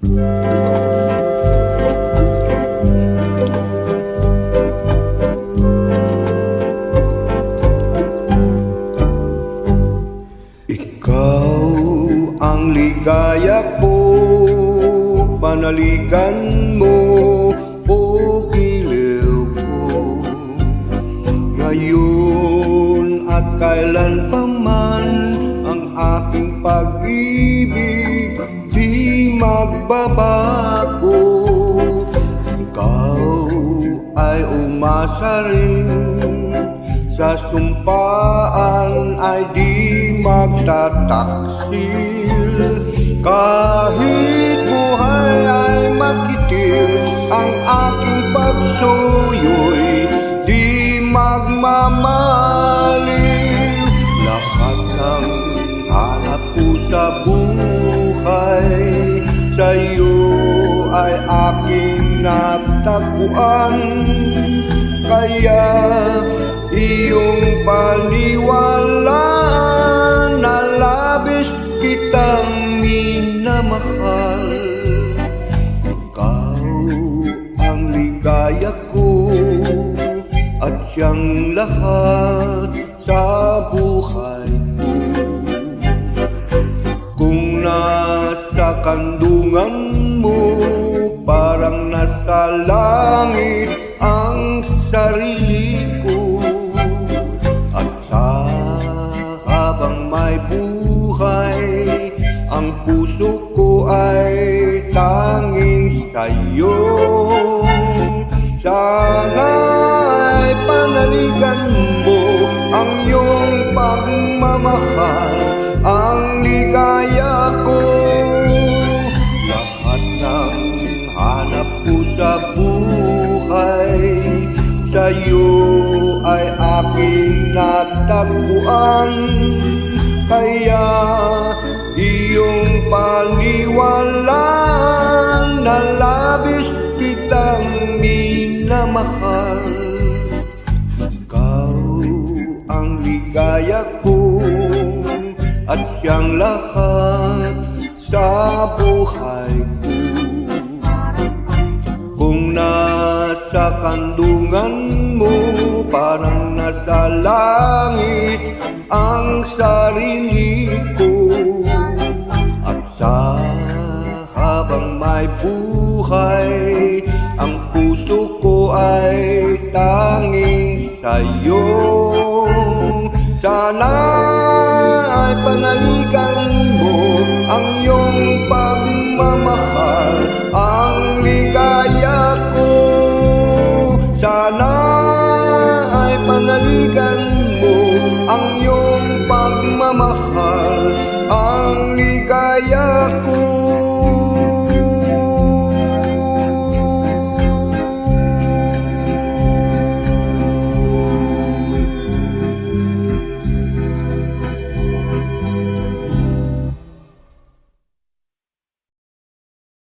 Ikaw ang ligaya ko, panaligan mo o giliw ko. Ngayon at kailan pa man ang aking pag-ibig di magbabago. Ikaw ay umasa rin sa sumpaan ay di magtataksil. Kahit buhay ay makitil, ang aking pagsuyo'y di magmamaliw. Lahat ng hanap ko sa buhay, sa'yo ay aking natagpuan. Kaya iyong paniwalaan na labis kitang minamahal. Ikaw ang ligaya ko at siyang lahat sa buhay ko. Kung nasa kandungan mo, parang nasa langit ang sarili ko. At sa habang may buhay, ang puso ko ay tanging sa'yo. Sana'y panaligan mo ang iyong pagmamahal, ang ligaya ko. Lahat ng hanap ko sa buhay, sa'yo ay aking natagpuan. Kaya iyong paniwalaan na labis kitang minamahal. Ikaw ang ligaya ko at siyang lahat sa buhay ko. Kung nasa kandungan mo, parang nasa langit ang sarili ko. At sa habang may buhay, ang puso ko ay tanging sa'yo.